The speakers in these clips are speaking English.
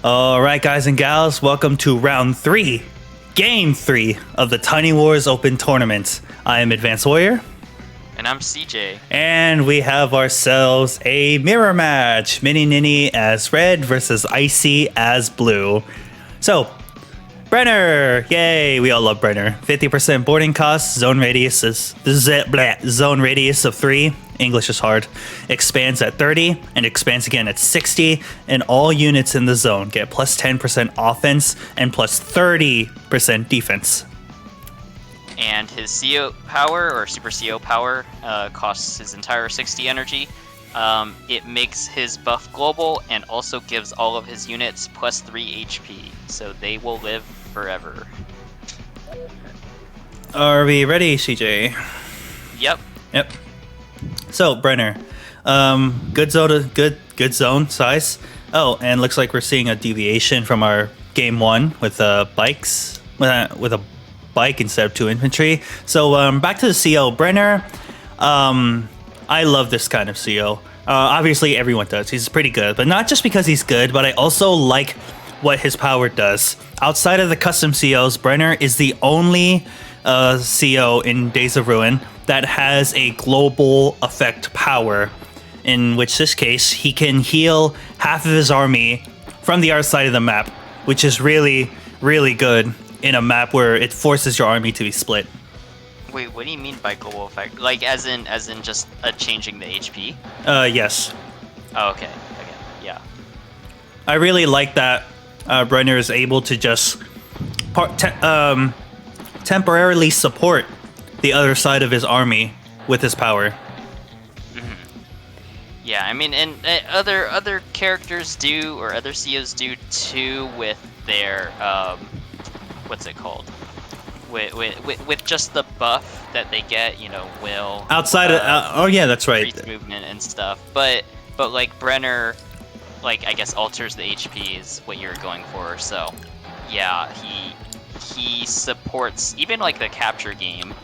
All right, guys and gals, welcome to round 3, game 3 of the Tiny Wars Open Tournament. I am Advanced Warrior. And I'm CJ. And we have ourselves a mirror match. MiniNini as red versus Icy as blue. So, Brenner! Yay, we all love Brenner. 50% boarding cost, zone radius of 3. English is hard. Expands at 30 and expands again at 60. And all units in the zone get plus 10% offense and plus 30% defense. And his CO power, or Super CO power, costs his entire 60 energy. It makes his buff global and also gives all of his units plus 3 HP. So they will live forever. Are we ready, CJ? Yep. So, Brenner, good zone size. Oh, and looks like we're seeing a deviation from our game 1 with bikes, with a bike instead of 2 infantry. So, back to the CO. Brenner, I love this kind of CO. Obviously, everyone does. He's pretty good, but not just because he's good, but I also like what his power does. Outside of the custom COs, Brenner is the only CO in Days of Ruin that has a global effect power, in which this case he can heal half of his army from the other side of the map, which is really, really good in a map where it forces your army to be split. Wait, what do you mean by global effect? Like, as in just changing the HP? Yes. Oh, okay. Yeah. I really like that Brenner is able to just temporarily support the other side of his army with his power. Mm-hmm. Yeah, I mean, and other characters do, or other COs do too, with their what's it called? With just the buff that they get, will outside of oh yeah, that's right. Increase movement and stuff, but like Brenner, like I guess alters the HP is what you're going for. So yeah, he supports even like the capture game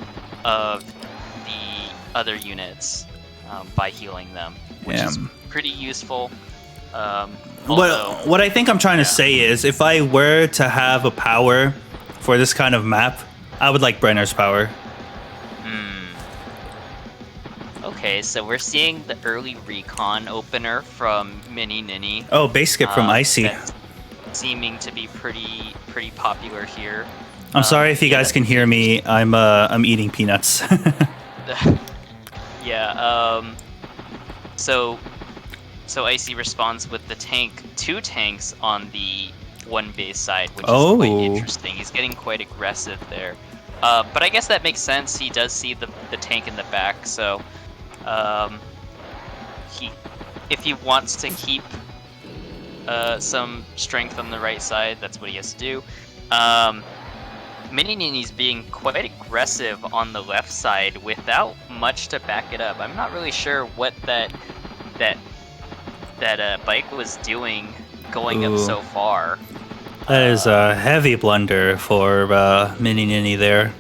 of the other units by healing them, which is pretty useful. What I think I'm trying to say is, if I were to have a power for this kind of map, I would like Brenner's power. Okay, so we're seeing the early recon opener from MiniNini. Oh, base skip from Icy. That's seeming to be pretty popular here. I'm sorry if you guys can hear me. I'm eating peanuts. Yeah. So Icy responds with the tank, 2 tanks on the 1 base side, which is quite interesting. He's getting quite aggressive there. But I guess that makes sense. He does see the tank in the back, so if he wants to keep some strength on the right side, that's what he has to do. MiniNini's being quite aggressive on the left side without much to back it up. I'm not really sure what that bike was doing going up so far. That is a heavy blunder for MiniNini there.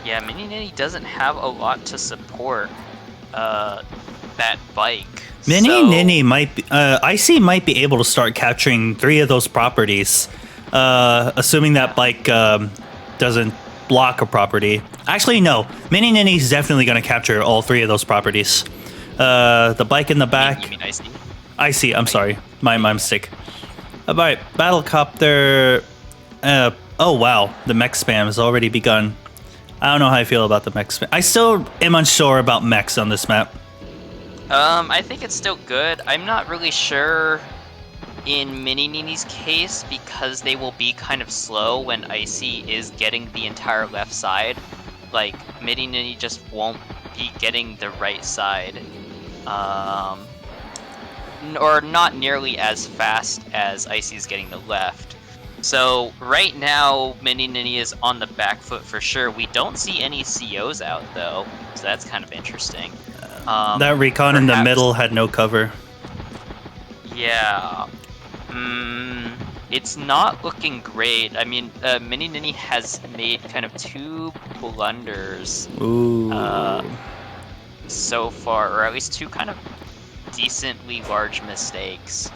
Yeah, MiniNini doesn't have a lot to support that bike. MiniNini might be, Icy might be able to start capturing 3 of those properties, assuming that bike doesn't block a property. Actually, no. MiniNini's definitely going to capture all 3 of those properties. The bike in the back. You mean Icy? Icy, I'm sorry. My mistake. Alright, Battlecopter. Oh wow, the mech spam has already begun. I don't know how I feel about the mech spam. I still am unsure about mechs on this map. I think it's still good. I'm not really sure in MiniNini's case, because they will be kind of slow when Icy is getting the entire left side. Like, MiniNini just won't be getting the right side. Or not nearly as fast as Icy's getting the left. So right now, MiniNini is on the back foot for sure. We don't see any COs out though, so that's kind of interesting. That recon in the middle had no cover. Yeah. It's not looking great. I mean, MiniNini has made kind of 2 blunders so far, or at least 2 kind of decently large mistakes.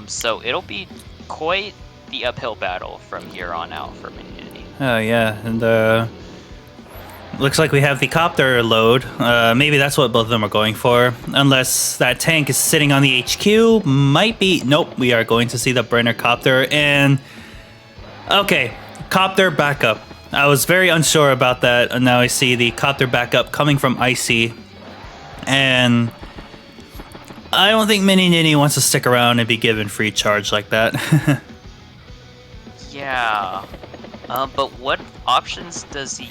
So it'll be quite the uphill battle from here on out for MiniNini. Oh yeah, and looks like we have the copter load. Maybe that's what both of them are going for. Unless that tank is sitting on the HQ, might be. Nope, we are going to see the Brenner copter and. Okay, copter backup. I was very unsure about that, and now I see the copter backup coming from Icy, and. I don't think MiniNini wants to stick around and be given free charge like that. Yeah. But what options does he...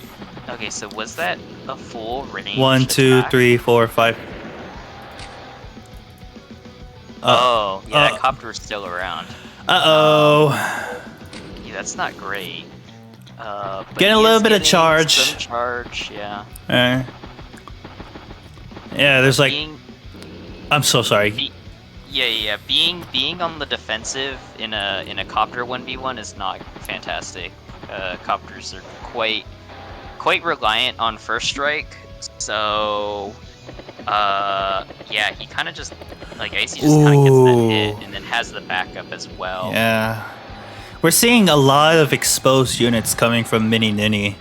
Okay, so was that a full range 1, 2, attack? 3, 4, 5. Oh, yeah, that copter is still around. Uh-oh. Yeah, that's not great. But Getting a he little is bit of getting charge. some charge, yeah. Yeah, there's like... Being, I'm so sorry. yeah. Being on the defensive in a copter 1v1 is not fantastic. Copters are quite reliant on first strike, so yeah, he kind of just like Icy just kind of gets that hit and then has the backup as well. Yeah, we're seeing a lot of exposed units coming from MiniNini.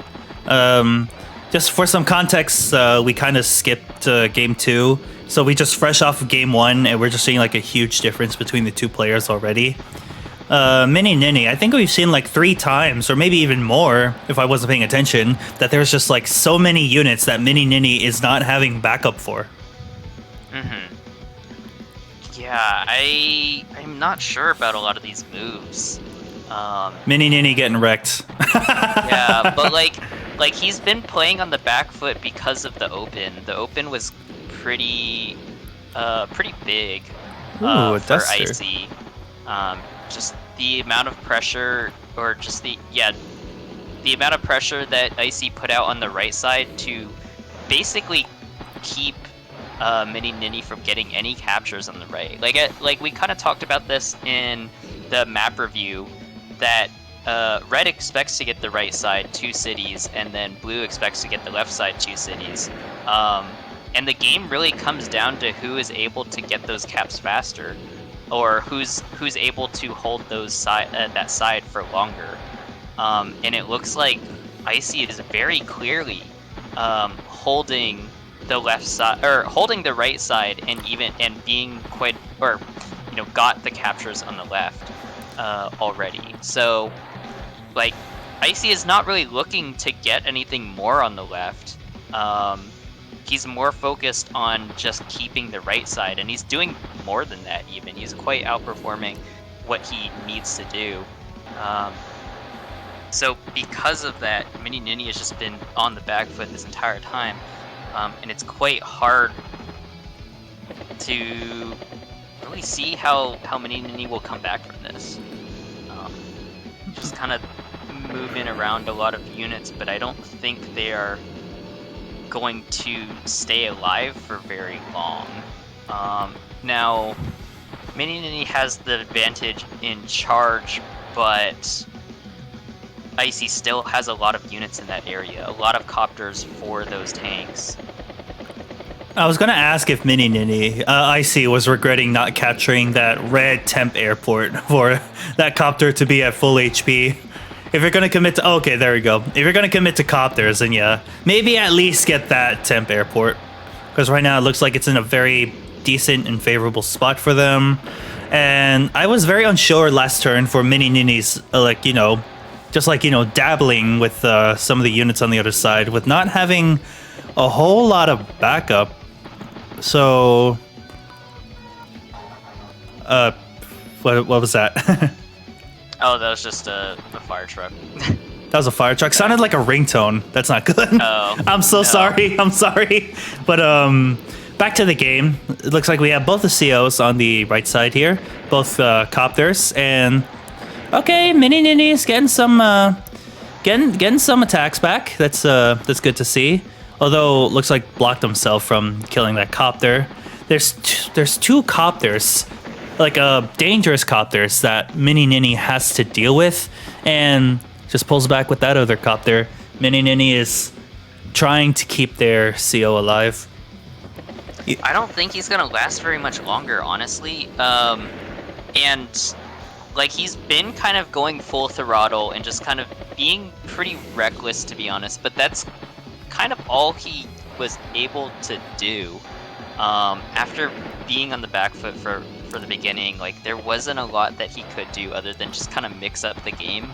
Just for some context, we kind of skipped game 2. So we just fresh off of game 1, and we're just seeing like a huge difference between the two players already. MiniNini, I think we've seen like 3 times, or maybe even more, if I wasn't paying attention, that there's just like so many units that MiniNini is not having backup for. Yeah, I'm not sure about a lot of these moves. MiniNini getting wrecked. Yeah, but like he's been playing on the back foot because of the open. The open was pretty big Ooh, for Icy. Just the amount of pressure, or just the amount of pressure that Icy put out on the right side to basically keep MiniNini from getting any captures on the right. Like we kind of talked about this in the map review, that Red expects to get the right side 2 cities, and then Blue expects to get the left side 2 cities. And the game really comes down to who is able to get those caps faster, or who's able to hold those that side for longer. And it looks like Icy is very clearly holding the left side, or holding the right side, and being quite, or got the captures on the left already. So like Icy is not really looking to get anything more on the left. He's more focused on just keeping the right side, and he's doing more than that even. He's quite outperforming what he needs to do. So because of that, MiniNini has just been on the back foot this entire time, and it's quite hard to really see how MiniNini will come back from this. Just kind of moving around a lot of units, but I don't think they are going to stay alive for very long. Now, MiniNini has the advantage in charge, but Icy still has a lot of units in that area, a lot of copters for those tanks. I was gonna ask if MiniNini, Icy, was regretting not capturing that red temp airport for that copter to be at full HP. If you're gonna commit to, okay, there we go. If you're gonna commit to copters, then yeah, maybe at least get that temp airport, because right now it looks like it's in a very decent and favorable spot for them. And I was very unsure last turn for MiniNini's, dabbling with some of the units on the other side, with not having a whole lot of backup. So, what was that? Oh, that was just a fire truck. That was a fire truck. Sounded like a ringtone. That's not good. Oh, I'm so sorry. I'm sorry. But back to the game. It looks like we have both the COs on the right side here, both copters, and okay, MiniNini is getting some attacks back. That's good to see. Although looks like blocked himself from killing that copter. There's 2 copters, like dangerous copters that MiniNini has to deal with, and just pulls back with that other copter. MiniNini is trying to keep their CO alive. I don't think he's gonna last very much longer, honestly. And like he's been kind of going full throttle and just kind of being pretty reckless, to be honest. But that's kind of all he was able to do. After being on the back foot for the beginning, like there wasn't a lot that he could do other than just kind of mix up the game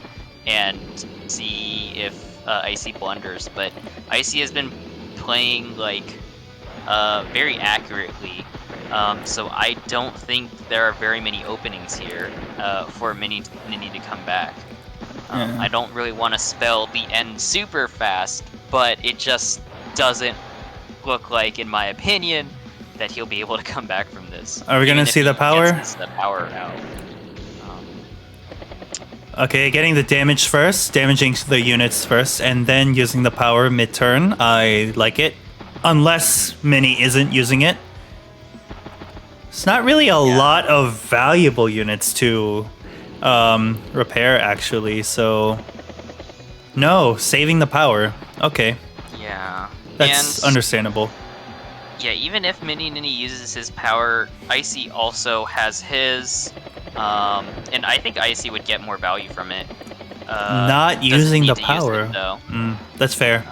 and see if Icy blunders. But Icy has been playing like very accurately. So I don't think there are very many openings here for MiniNini to come back. I don't really want to spell the end super fast, but it just doesn't look like, in my opinion, that he'll be able to come back from this. Are we gonna see the power? The power out. Okay, getting the damage first, damaging the units first, and then using the power mid-turn. I like it. Unless Mini isn't using it. It's not really a lot of valuable units to repair, actually, so... No, saving the power. Okay. Yeah. That's understandable. Yeah, even if MiniNini uses his power, Icy also has his, and I think Icy would get more value from it. Not using the power. That's fair.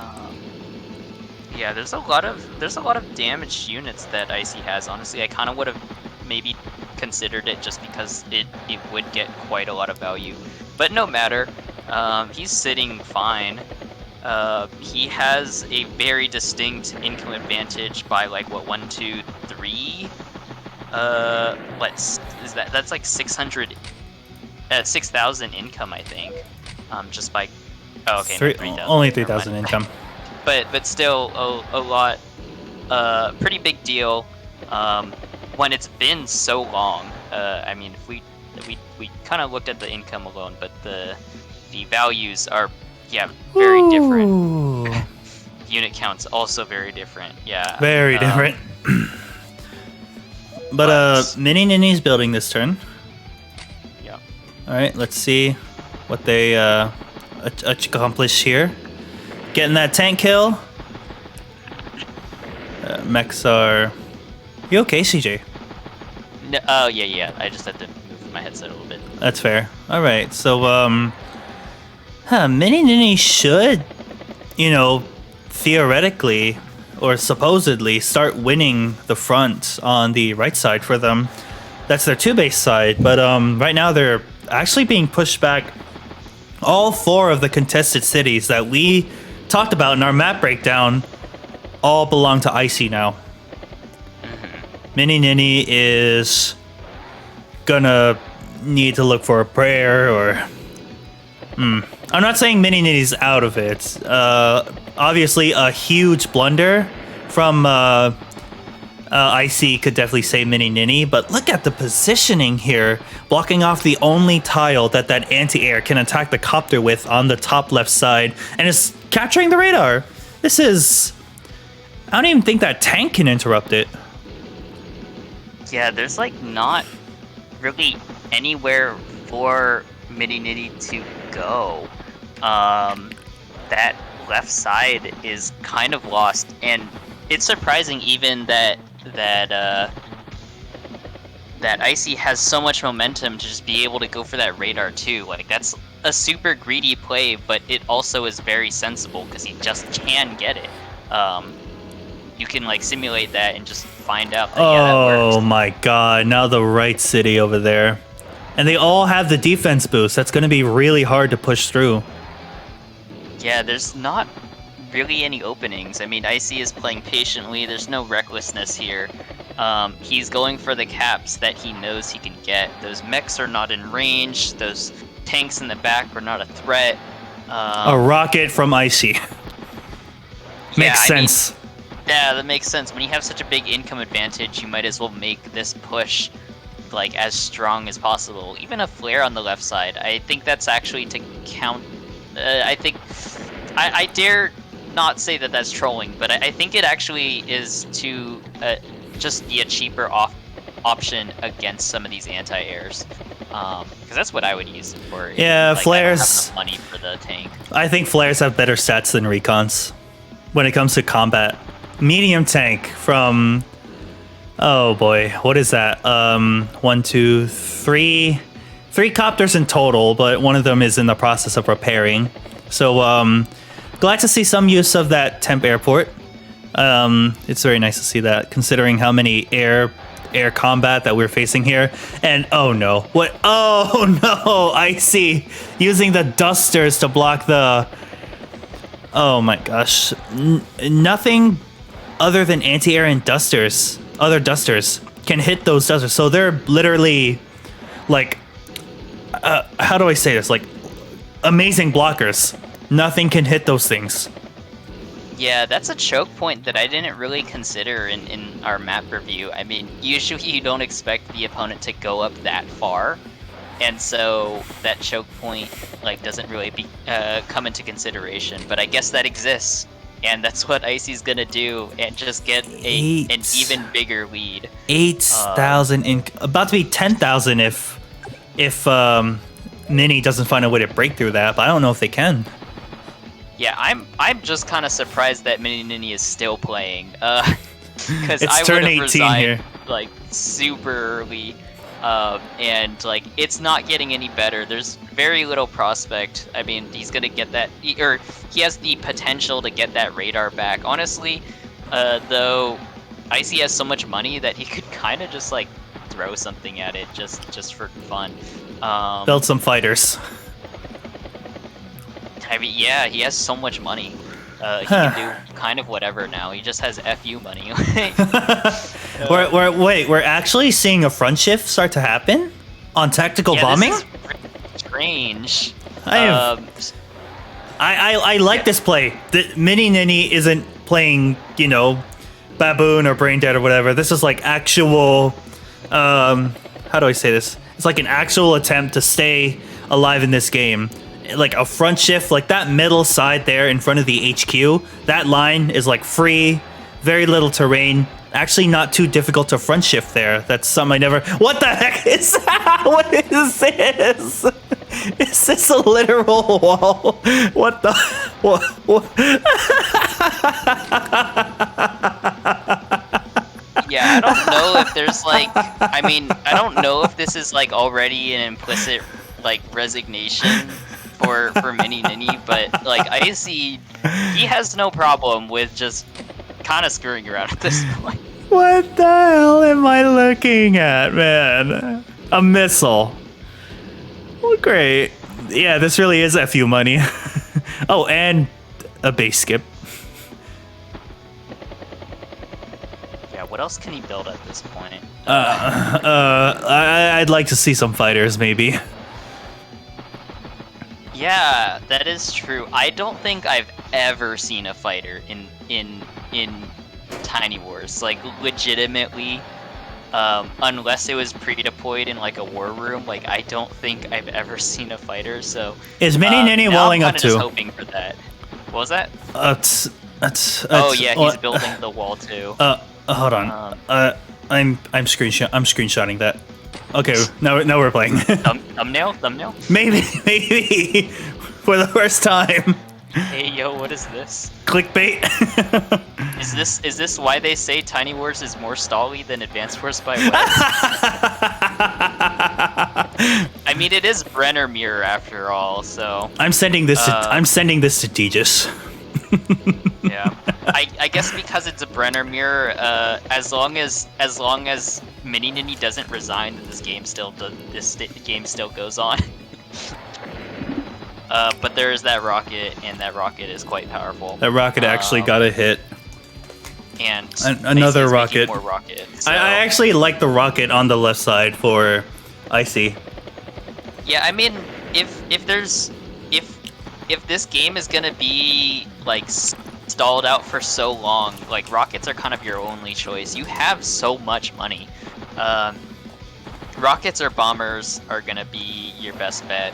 Yeah, there's a lot of damaged units that Icy has. Honestly, I kind of would have maybe considered it just because it would get quite a lot of value. But no matter, he's sitting fine. He has a very distinct income advantage by like what 1, 2, 3. What is that? That's like 600, 6,000 income, I think. Just by okay, 3,000. Only 3,000 income. But still a lot. Pretty big deal. When it's been so long. I mean, if we kind of looked at the income alone, but the values are. Yeah, very different. Unit counts also very different. Yeah. Very different. but MiniNini's building this turn. Yeah. All right, let's see what they accomplish here. Getting that tank kill. Mechs are... You okay, CJ? No, oh, yeah. I just had to move my headset a little bit. That's fair. All right, so MiniNini should, theoretically or supposedly start winning the front on the right side for them. That's their 2-base side, but right now they're actually being pushed back. All 4 of the contested cities that we talked about in our map breakdown all belong to Icy now. MiniNini is gonna need to look for a prayer or... I'm not saying MiniNini's out of it. Obviously, a huge blunder from Icy could definitely save MiniNini, but look at the positioning here, blocking off the only tile that anti-air can attack the copter with on the top left side, and is capturing the radar. This is... I don't even think that tank can interrupt it. Yeah, there's like not really anywhere for MiniNini to go. That left side is kind of lost, and it's surprising even that Icy has so much momentum to just be able to go for that radar too. Like, that's a super greedy play, but it also is very sensible because he just can get it. You can like simulate that and just find out that, that works. Oh my god, now the right city over there. And they all have the defense boost. That's going to be really hard to push through. Yeah, there's not really any openings. I mean, Icy is playing patiently. There's no recklessness here. He's going for the caps that he knows he can get. Those mechs are not in range. Those tanks in the back are not a threat. A rocket from Icy. Makes sense. Yeah, that makes sense. When you have such a big income advantage, you might as well make this push like as strong as possible. Even a flare on the left side. I think that's actually to count. I dare not say that that's trolling, but I think it actually is to just be a cheaper option against some of these anti-airs. Because that's what I would use it for. Yeah, like, flares. I don't have enough money for the tank. I think flares have better stats than recons when it comes to combat. Medium tank from... Oh boy, what is that? 1, 2, 3. 3 copters in total, but one of them is in the process of repairing. So glad to see some use of that temp airport. It's very nice to see that, considering how many air combat that we're facing here. And oh no, what? Oh no, I see. Using the dusters to block the. Oh my gosh, nothing other than anti-air and dusters, other dusters can hit those dusters. So they're literally like, how do I say this? Like amazing blockers. Nothing can hit those things. Yeah, that's a choke point that I didn't really consider in our map review. I mean, usually you don't expect the opponent to go up that far, and so that choke point like doesn't really come into consideration. But I guess that exists, and that's what Icy's gonna do, and just get an even bigger lead. 8,000 about to be 10,000 if Nini doesn't find a way to break through that. But I don't know if they can. Yeah, I'm just kind of surprised that MiniNini is still playing, because I turn would have 18 resigned here. like super early, and like it's not getting any better. There's very little prospect. I mean, he's gonna get that, or he has the potential to get that radar back. Honestly, though, Icy has so much money that he could kind of just like throw something at it just for fun. Build some fighters. I mean, yeah, he has so much money. He can do kind of whatever now. He just has FU money. We're actually seeing a front shift start to happen on tactical bombing. This is strange. I like this play. The MiniNini isn't playing, you know, baboon or brain dead or whatever. This is like actual. How do I say this? It's like an actual attempt to stay alive in this game. Like a front shift, like that middle side there in front of the HQ, that line is like free, very little terrain, actually not too difficult to front shift there. That's something I never. What the heck is that? What is this? Is this a literal wall? What the? What? Yeah, I don't know if there's like, I mean, I don't know if this is like already an implicit like resignation for MiniNini, but like Icy, he has no problem with just kind of screwing around at this point. What the hell am I looking at, man? A missile. Well, great. Yeah, this really is FU money. Oh, and a base skip. Yeah, what else can he build at this point? I'd like to see some fighters, maybe. Yeah, that is true. I don't think I've ever seen a fighter in Tiny Wars, like legitimately, unless it was pre-deployed in like a war room. Like I don't think I've ever seen a fighter. So is MiniNini walling up to? too? Just hoping for that. What was that? Oh yeah, he's building the wall too. Hold on. I'm screenshotting that. Okay, now we're playing. Thumbnail? Maybe for the first time. Hey yo, what is this? Clickbait. Is this why they say Tiny Wars is more stally than Advanced Wars by West? I mean, it is Brenner mirror after all, so. I'm sending this to Tejas. Yeah, I guess because it's a Brenner mirror, as long as MiniNini doesn't resign, then this game still goes on. But there is that rocket, and that rocket is quite powerful. That rocket actually got a hit. And another rocket. More rockets. So. I actually like the rocket on the left side for Icy. Yeah, I mean, if this game is gonna be like stalled out for so long, like rockets are kind of your only choice. You have so much money. Rockets or bombers are gonna be your best bet.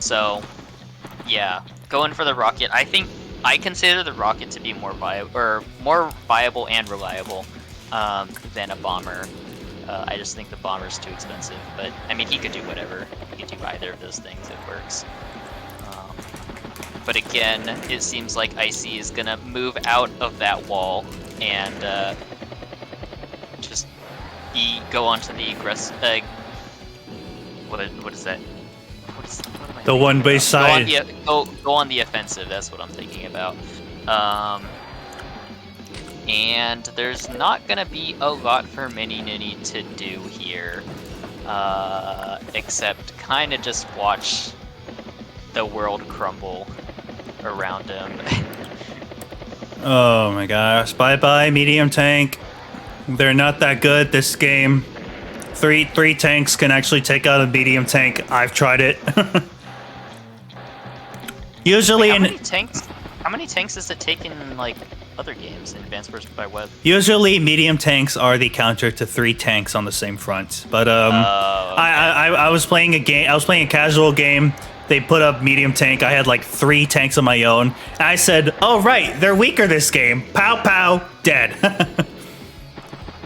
So, yeah, going for the rocket. I consider the rocket to be more viable and reliable than a bomber. I just think the bomber's too expensive. But I mean, he could do whatever. He could do either of those things. It works. But again, it seems like Icy is gonna move out of that wall and just go onto the aggressive. What is that? what am I The thinking one base about? side. Go on the offensive. That's what I'm thinking about. And there's not gonna be a lot for MiniNini to do here, except kind of just watch the world crumble around him. Oh my gosh. Bye-bye, medium tank. They're not that good this game. Three tanks can actually take out a medium tank. I've tried it. Usually Wait, how many tanks does it take in like other games in Advanced Wars by Web? Usually medium tanks are the counter to 3 tanks on the same front. But Okay. I was playing a game. I was playing a casual game. They put up medium tank. I had like 3 tanks of my own. And I said, "Oh right, they're weaker this game." Pow pow, dead.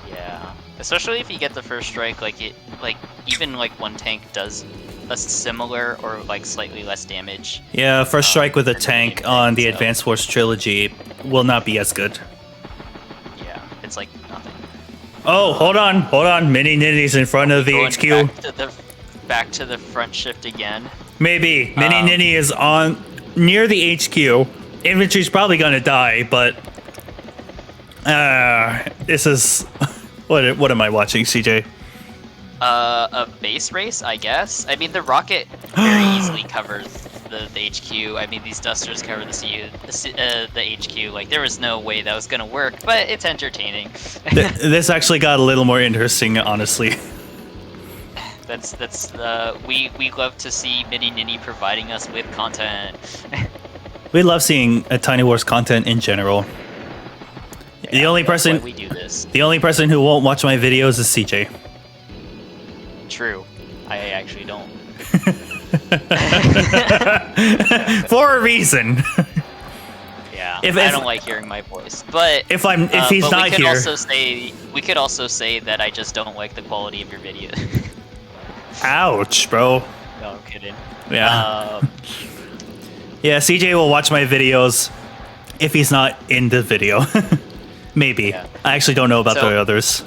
Yeah, especially if you get the first strike, like even like one tank does a similar or like slightly less damage. Yeah, first strike with a than tank medium on the so, Advanced Wars trilogy will not be as good. Yeah, it's like nothing. Oh, hold on. MiniNini's in front of the Going HQ. back to the front shift again. Maybe. MiniNini is on near the HQ. Infantry's probably gonna die, but this is what am I watching, CJ? A base race, I guess. I mean, the rocket very easily covers the HQ. I mean, these dusters cover the HQ. Like, there was no way that was gonna work, but it's entertaining. This actually got a little more interesting, honestly. We love to see MiniNini providing us with content. We love seeing Tiny Wars content in general. Yeah, the only that's why person we do this. The only person who won't watch my videos is CJ. True. I actually don't. For a reason. Yeah. If- I if- don't like hearing my voice, but If he's but not here. we could also say that I just don't like the quality of your video. Ouch, bro. No, I'm kidding. Yeah. Yeah, CJ will watch my videos if he's not in the video. Maybe. Yeah. I actually don't know about So- the others.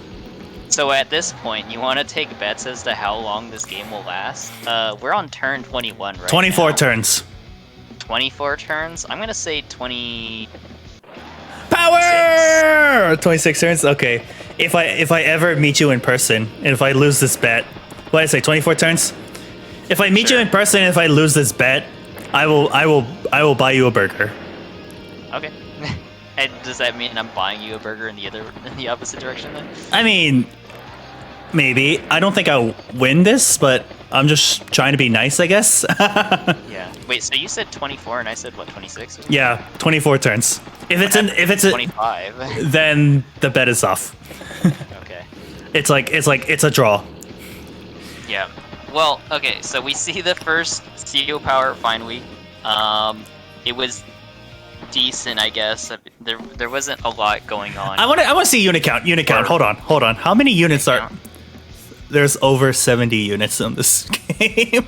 So at this point, you want to take bets as to how long this game will last? We're on turn 21 right 24 now. turns. 24 turns? I'm gonna say 20. Power! 26 turns? Okay. If I ever meet you in person, and if I lose this bet, what did I say, 24 turns? If I meet you in person and if I lose this bet, I will buy you a burger. Okay. And does that mean I'm buying you a burger in the opposite direction then? I mean, maybe. I don't think I'll win this, but I'm just trying to be nice, I guess. Yeah. Wait, so you said 24 and I said what, 26? Yeah, 24 turns. If it's 25. then the bet is off. Okay. It's a draw. Yeah. Well, okay, so we see the first CO power finally. It was decent, I guess. There wasn't a lot going on. I want to see unit count. Hold on. How many units are? There's over 70 units in this game.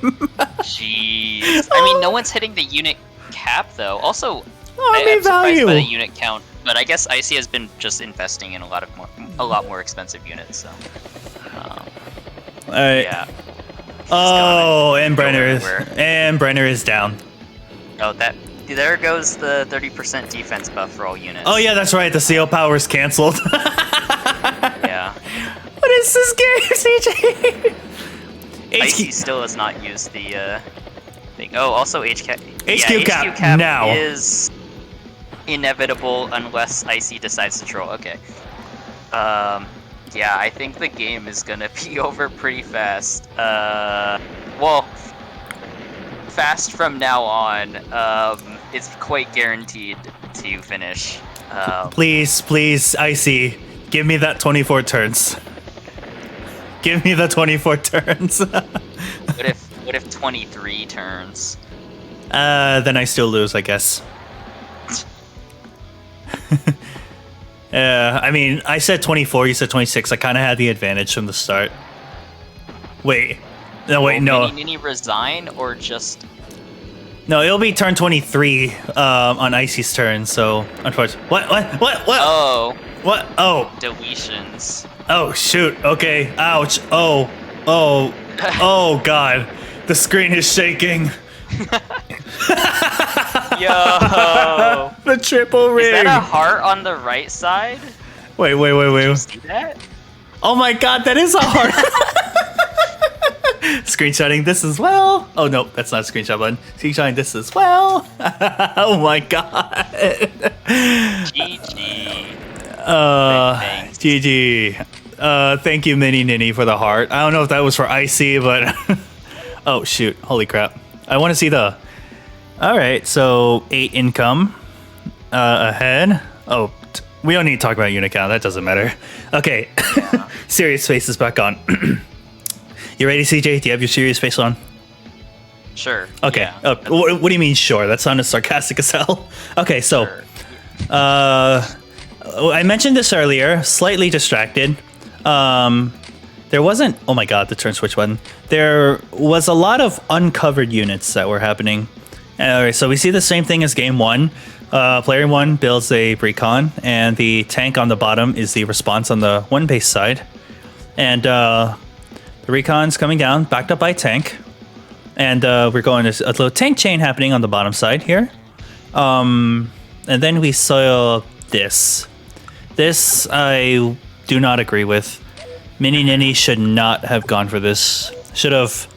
Jeez. I mean, no one's hitting the unit cap though. Also, Army I'm surprised value. by the unit count, but I guess IC has been just investing in a lot more expensive units. So, All right. yeah. Oh, and go Brenner is down. Oh, there goes the 30% defense buff for all units. Oh yeah, that's right. The CO power is canceled. Yeah. What is this game, CJ? IC still has not used the thing. Oh, also HQ cap now. is inevitable unless IC decides to troll. Okay. Yeah, I think the game is gonna be over pretty fast. Well, fast from now on. It's quite guaranteed to finish. Please, IC, give me that 24 turns. Give me the 24 turns. What if 23 turns? Then I still lose, I guess. I mean, I said 24, you said 26. I kind of had the advantage from the start. Wait. No, wait, no. MiniNini resign or just... No, it'll be turn 23 on Icy's turn, so... Unfortunately. What? Oh, What? Oh. deletions. Oh, shoot. Okay. Ouch. Oh, God. The screen is shaking. Yo! The triple ring. Is that a heart on the right side? Wait. Did you see that? Oh my god, that is a heart. Screenshotting this as well. Oh no, that's not a screenshot button. Screenshotting this as well. Oh my god. GG. GG. Thank you, MiniNini, for the heart. I don't know if that was for Icy, but oh shoot, holy crap! I want to see the. All right, so 8 income ahead. Oh, we don't need to talk about unit count. That doesn't matter. Okay, serious face is back on. You ready, CJ? Do you have your serious face on? Sure. Okay. Yeah. What do you mean, sure? That sounded sarcastic as hell. Okay, so. Sure. I mentioned this earlier, slightly distracted. There wasn't, oh my god, the turn switch button. There was a lot of uncovered units that were happening. Alright, so we see the same thing as game 1. Player 1 builds a recon, and the tank on the bottom is the response on the 1 base side. And the recon's coming down, backed up by tank. And we're going to a little tank chain happening on the bottom side here. And then we saw this. This I do not agree with. MiniNini should not have gone for this. Should have.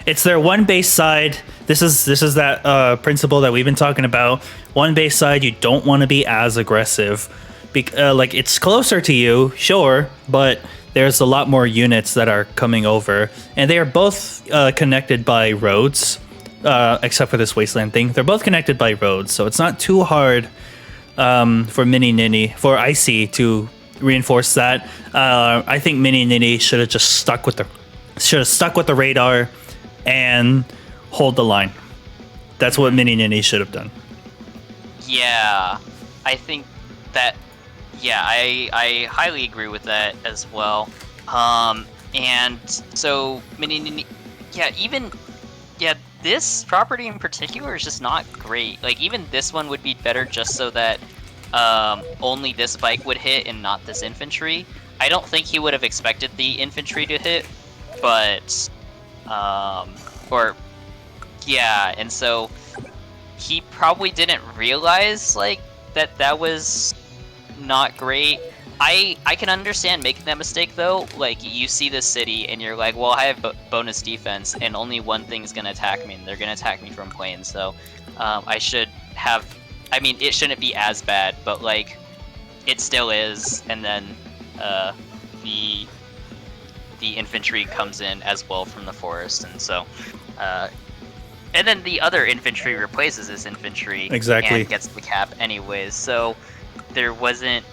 It's their 1 base side. This is that principle that we've been talking about. 1 base side, you don't want to be as aggressive. Like it's closer to you, sure, but there's a lot more units that are coming over, and they are both connected by roads, except for this wasteland thing. They're both connected by roads, so it's not too hard for MiniNini, for Icy to reinforce that. I think MiniNini should have just stuck with the radar and hold the line. That's what MiniNini should have done. Yeah, I think that. Yeah, I highly agree with that as well. And so MiniNini, this property in particular is just not great. Like even this one would be better just so that only this bike would hit and not this infantry. I don't think he would have expected the infantry to hit, but and so he probably didn't realize like that was not great. I can understand making that mistake though. Like you see this city and you're like, well, I have bonus defense and only one thing's gonna attack me, and they're gonna attack me from planes. So I should have. I mean, it shouldn't be as bad, but like it still is. And then the infantry comes in as well from the forest, and so and then the other infantry replaces this infantry exactly and gets the cap anyways. So there wasn't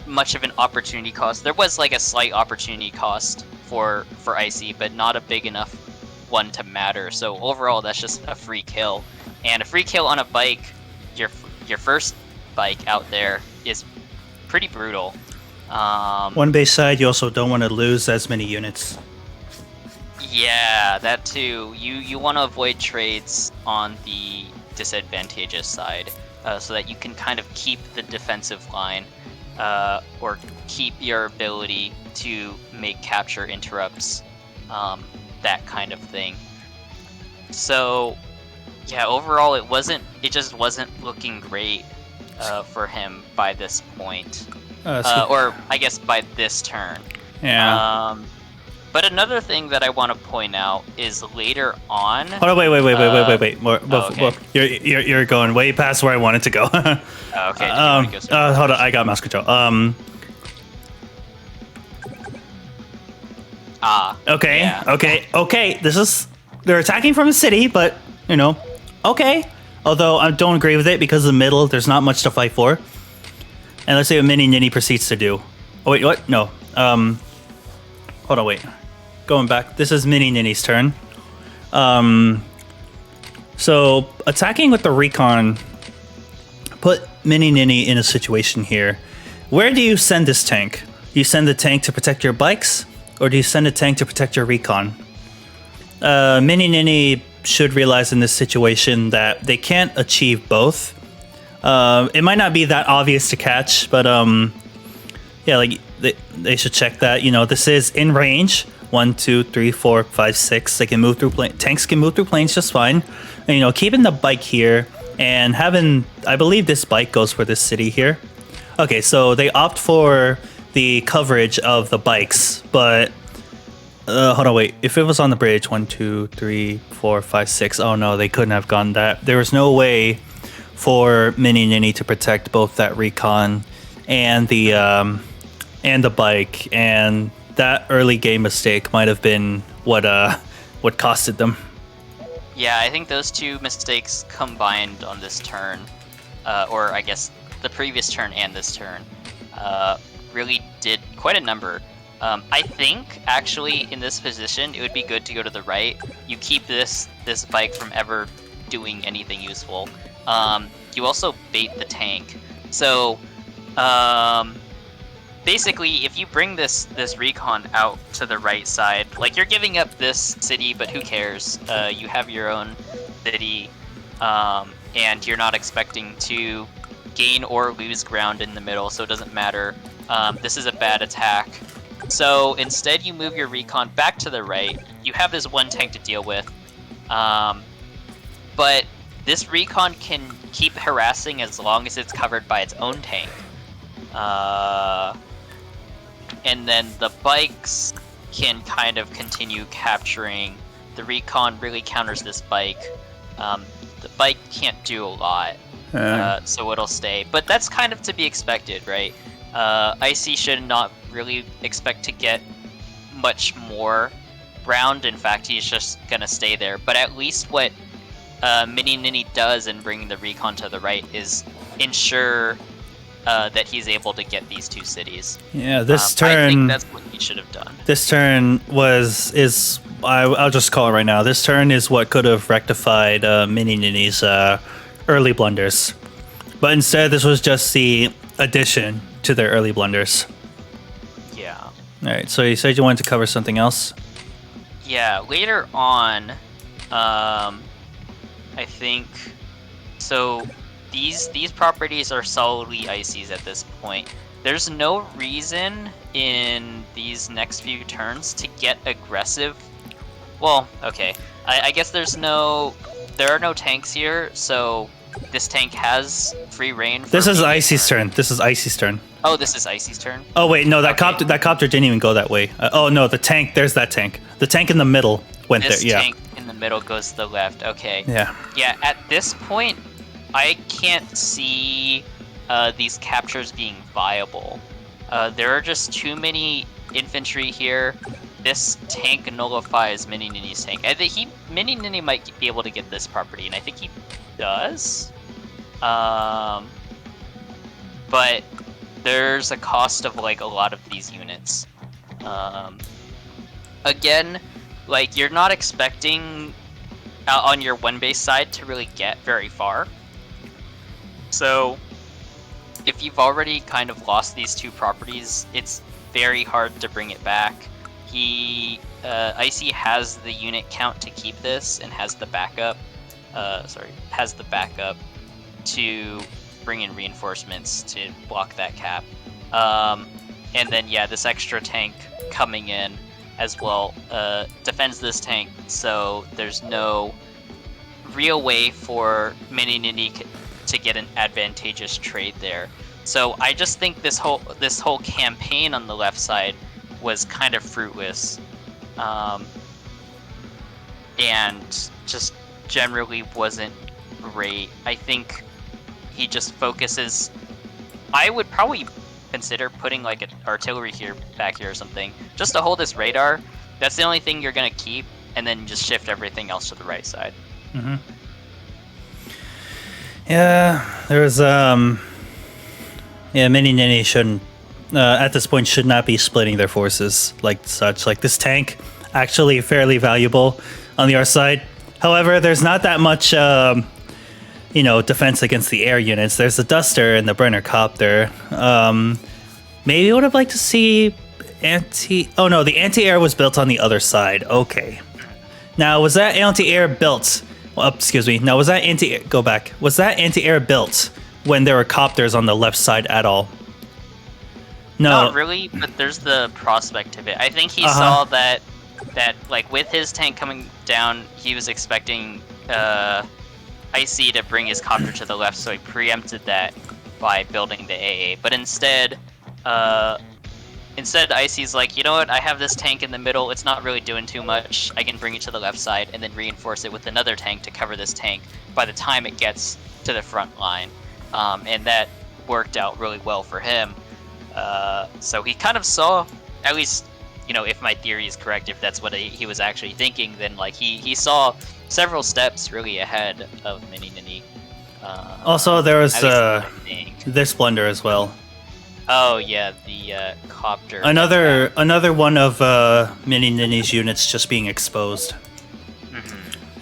much of an opportunity cost. There was like a slight opportunity cost for Icy, but not a big enough one to matter. So overall, that's just a free kill, and a free kill on a bike, your first bike out there, is pretty brutal. 1 base side, you also don't want to lose as many units. Yeah, that too. You want to avoid trades on the disadvantageous side, so that you can kind of keep the defensive line, or keep your ability to make capture interrupts, that kind of thing. So, yeah, overall it just wasn't looking great for him by this point, or I guess by this turn. Yeah. But another thing that I want to point out is later on. Hold on, wait. More, okay. You're going way past where I wanted to go. Okay. Hold on, I got mouse control. Okay. Yeah. Okay. They're attacking from the city, but okay. Although I don't agree with it because in the middle there's not much to fight for. And let's see what MiniNini proceeds to do. Oh wait, what? No. Hold on, wait. Going back. This is MiniNini's turn. So attacking with the recon put MiniNini in a situation here. Where do you send this tank? Do you send the tank to protect your bikes, or do you send a tank to protect your recon? MiniNini should realize in this situation that they can't achieve both. It might not be that obvious to catch, but yeah, like they should check that. This is in range 1, 2, 3, 4, 5, 6. They can move through tanks can move through planes just fine. And, you know, keeping the bike here and having, I believe this bike goes for this city here. Okay, so they opt for the coverage of the bikes, but hold on, wait. If it was on the bridge, 1, 2, 3, 4, 5, 6. Oh no, they couldn't have gone that. There was no way for MiniNini to protect both that recon and the bike, and that early game mistake might have been what costed them. Yeah, I think those two mistakes combined on this turn, or I guess the previous turn and this turn, really did quite a number. I think actually in this position it would be good to go to the right. You keep this bike from ever doing anything useful. You also bait the tank. So basically, if you bring this recon out to the right side, like you're giving up this city, but who cares? You have your own city, and you're not expecting to gain or lose ground in the middle, so it doesn't matter. This is a bad attack. So instead, you move your recon back to the right. You have this one tank to deal with, but this recon can keep harassing as long as it's covered by its own tank. And then the bikes can kind of continue capturing. The recon really counters this bike. The bike can't do a lot, so it'll stay. But that's kind of to be expected, right? Icy should not really expect to get much more ground. In fact, he's just going to stay there. But at least what MiniNini does in bringing the recon to the right is ensure that he's able to get these two cities. Yeah, this turn... I think that's what he should have done. This turn I'll just call it right now. This turn is what could have rectified MiniNini's early blunders. But instead, this was just the addition to their early blunders. Yeah. All right, so you said you wanted to cover something else? Yeah, later on, I think... So, these properties are solidly Icy's at this point. There's no reason in these next few turns to get aggressive. Well, okay. I guess there are no tanks here, so this tank has free reign. This is Icy's turn. This is Icy's turn. Oh, this is Icy's turn? Oh, wait, no, that copter didn't even go that way. Oh, no, the tank, there's that tank. The tank in the middle went there, yeah. This tank in the middle goes to the left, okay. Yeah. Yeah, at this point, I can't see these captures being viable. There are just too many infantry here. This tank nullifies MiniNini's tank. I think MiniNini might be able to get this property, and I think he does. But there's a cost of like a lot of these units. Again, like you're not expecting on your one base side to really get very far. So if you've already kind of lost these two properties, it's very hard to bring it back. Icy has the unit count to keep this and has the backup. Has the backup to bring in reinforcements to block that cap. And then yeah, this extra tank coming in as well defends this tank. So there's no real way for MiniNini to get an advantageous trade there. So I just think this whole campaign on the left side was kind of fruitless, and just generally wasn't great. I think he just focuses. I would probably consider putting like an artillery back here or something, just to hold this radar. That's the only thing you're gonna keep, and then just shift everything else to the right side. Mm-hmm. Yeah, there was MiniNini shouldn't at this point should not be splitting their forces like such. Like this tank, actually fairly valuable on the R side. However, there's not that much defense against the air units. There's the Duster and the Brenner copter. Maybe I would have liked to see oh no, the anti-air was built on the other side. Okay. Now was that anti-air built? Excuse me. Now was that anti-air? Go back. Was that anti-air built when there were copters on the left side at all? No. Not really, but there's the prospect of it. I think he saw that that like with his tank coming down, he was expecting Icy to bring his copter to the left, so he preempted that by building the AA. But instead Icy's like, you know what, I have this tank in the middle, it's not really doing too much, I can bring it to the left side and then reinforce it with another tank to cover this tank by the time it gets to the front line. And that worked out really well for him. So he kind of saw, at least, you know, if my theory is correct, if that's what he was actually thinking, then like he saw several steps really ahead of MiniNini. Also, there was this blunder as well. Oh yeah, the copter. Another one of MiniNini's units just being exposed.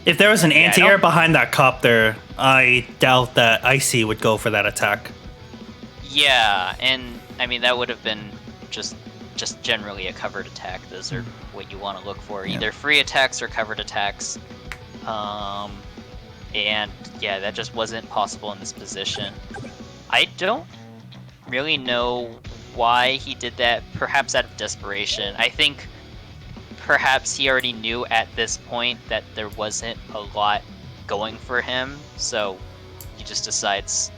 If there was an anti-air behind that copter, I doubt that Icy would go for that attack. Yeah, and I mean that would have been just generally a covered attack. Those are what you want to look for, either free attacks or covered attacks. And yeah, that just wasn't possible in this position. I don't really know why he did that, perhaps out of desperation. I think perhaps he already knew at this point that there wasn't a lot going for him, so he just decides,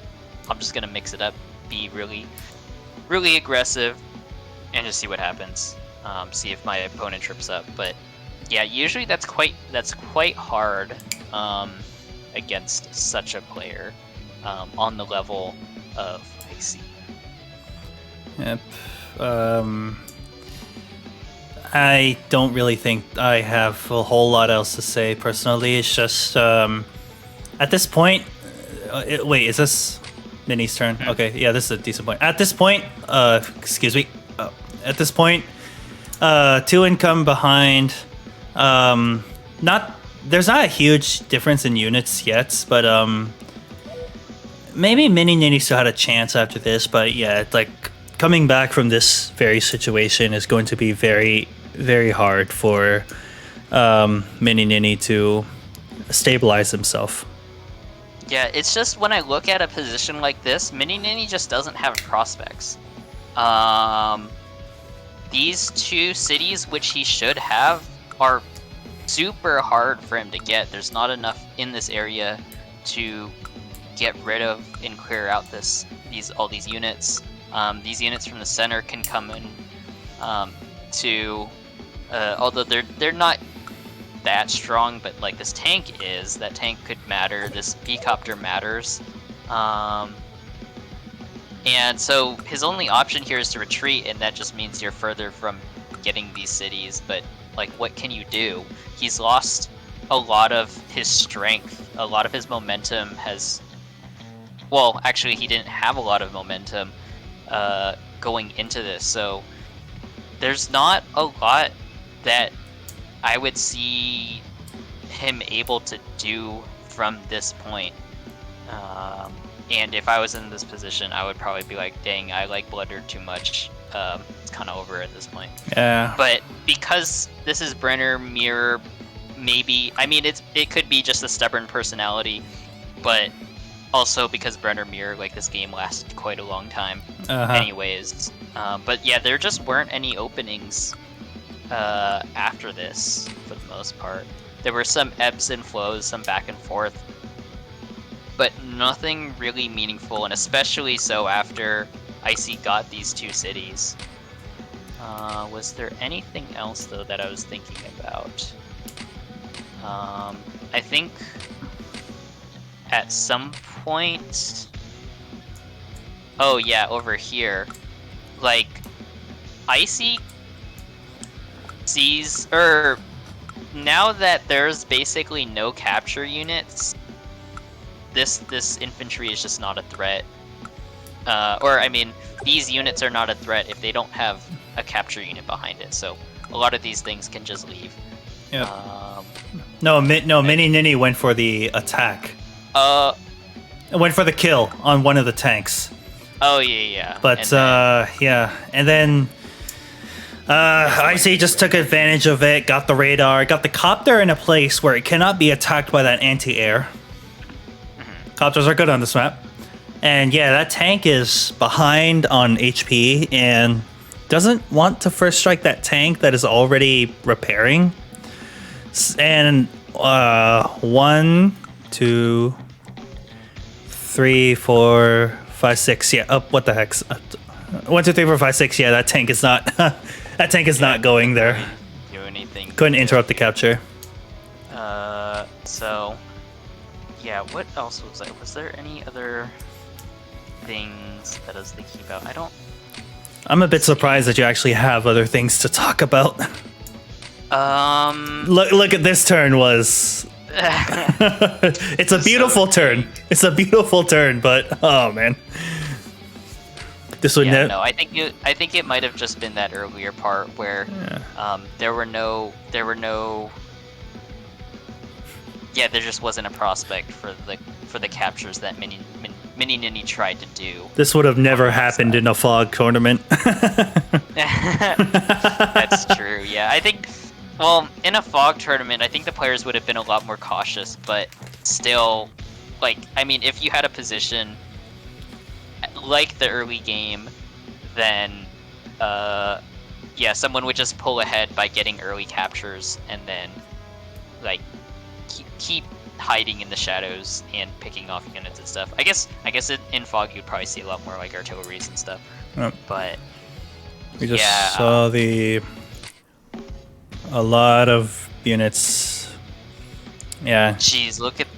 I'm just gonna mix it up, be really, really aggressive, and just see what happens. See if my opponent trips up. But yeah, usually that's quite hard against such a player on the level of Icy. Yep. I don't really think I have a whole lot else to say personally. It's just at this point. Wait, is this Mini's turn? Okay, yeah, this is a decent point. At this point, excuse me. At this point, 2 income behind. There's not a huge difference in units yet, but maybe MiniNini still had a chance after this. But yeah, it's like coming back from this very situation is going to be very, very hard for MiniNini to stabilize himself. Yeah, it's just when I look at a position like this, MiniNini just doesn't have prospects. These 2 cities, which he should have, are super hard for him to get. There's not enough in this area to get rid of and clear out all these units. These units from the center can come in although they're not that strong, but like this tank is. That tank could matter. This B-copter matters. And so his only option here is to retreat, and that just means you're further from getting these cities. But like, what can you do? He's lost a lot of his strength. A lot of his momentum has... Well, actually, he didn't have a lot of momentum going into this, so there's not a lot that I would see him able to do from this point. And if I was in this position, I would probably be like, dang, I like blundered too much. It's kind of over at this point. Yeah. But because this is Brenner, Mirror, maybe... I mean, it could be just a stubborn personality, but also because Brenner, Mirror, like, this game lasted quite a long time anyways. But yeah, there just weren't any openings after this, for the most part. There were some ebbs and flows, some back and forth, but nothing really meaningful, and especially so after Icy got these 2 cities. Was there anything else, though, that I was thinking about? I think at some point... Oh yeah, over here. Like, Icy sees... now that there's basically no capture units, this infantry is just not a threat. Or, I mean, these units are not a threat if they don't have a capture unit behind it, so a lot of these things can just leave. Yeah. No, MiniNini went for the attack. Went for the kill on one of the tanks. Oh, yeah. But, yeah. And then Icy just took advantage of it, got the radar, got the copter in a place where it cannot be attacked by that anti-air. Copters are good on this map. And yeah, that tank is behind on HP, and doesn't want to first strike that tank that is already repairing. And 1, 2, 3, 4, 5, 6. Yeah. Up. What the heck? 1, 2, 3, 4, 5, 6. Yeah, that tank is not. That tank is not going there. Do anything. Couldn't interrupt the capture. So. Yeah. What else was there? Was there any other things that us to keep out? I don't. I'm a bit surprised that you actually have other things to talk about. Look at this turn was. It's a beautiful turn. It's a beautiful turn, but oh man, this would never. No, I think it might have just been that earlier part where there were no. Yeah, there just wasn't a prospect for the captures that MiniNini tried to do. This would have never happened in a fog tournament. That's true. Yeah, I think. Well, in a fog tournament, I think the players would have been a lot more cautious, but still, like, I mean, if you had a position like the early game, then, yeah, someone would just pull ahead by getting early captures and then, like, keep hiding in the shadows and picking off units and stuff. I guess in fog you'd probably see a lot more, like, artilleries and stuff, but, we just saw a lot of units. Yeah. Jeez, look at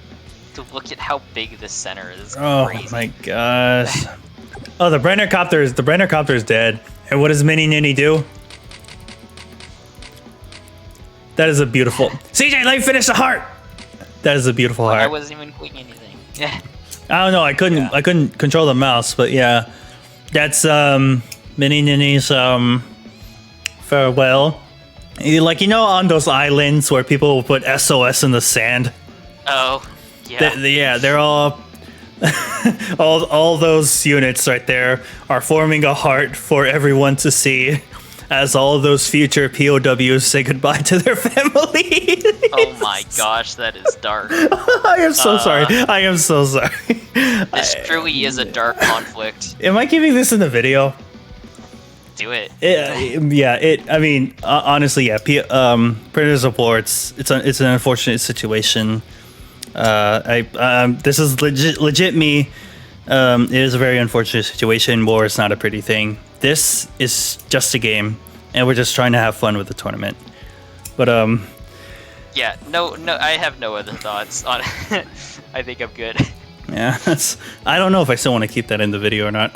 how big this center is. Oh crazy. my gosh. Oh, the Brenner copter is dead. And what does MiniNini do? That is a beautiful. CJ, let me finish the heart. That is a beautiful heart. I wasn't even clicking anything. I don't know. I couldn't control the mouse, but yeah, that's MiniNini's farewell. Like, you know, on those islands where people will put SOS in the sand. Oh, yeah. They're all, all those units right there are forming a heart for everyone to see, as all those future POWs say goodbye to their families. Oh my gosh, that is dark. I am so sorry. I am so sorry. This truly is a dark conflict. Am I giving this in the video? Do it. I mean, honestly, yeah. Predators of War. It's an unfortunate situation. This is legit me. It is a very unfortunate situation. War is not a pretty thing. This is just a game, and we're just trying to have fun with the tournament. But yeah, no, I have no other thoughts on it. I think I'm good. Yeah, I don't know if I still want to keep that in the video or not.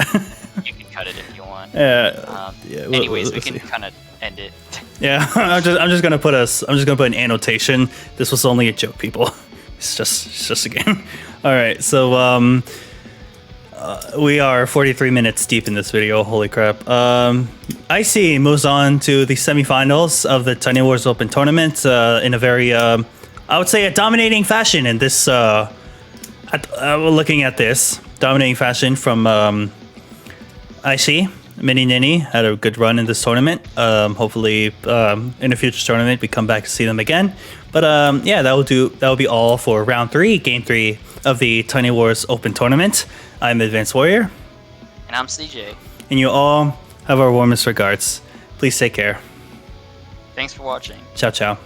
You can cut it if you want. Anyways, we can kind of end it. Yeah, I'm just gonna put an annotation. This was only a joke, people. It's just a game. All right, so we are 43 minutes deep in this video. Holy crap! IC moves on to the semifinals of the Tiny Wars Open Tournament in a very, I would say, a dominating fashion. In this, looking at this dominating fashion from IC. MiniNini had a good run in this tournament. Hopefully, in a future tournament, we come back to see them again. But yeah, that will be all for round 3, game 3 of the Tiny Wars Open Tournament. I'm Advanced Warrior, and I'm CJ. And you all have our warmest regards. Please take care. Thanks for watching. Ciao, ciao.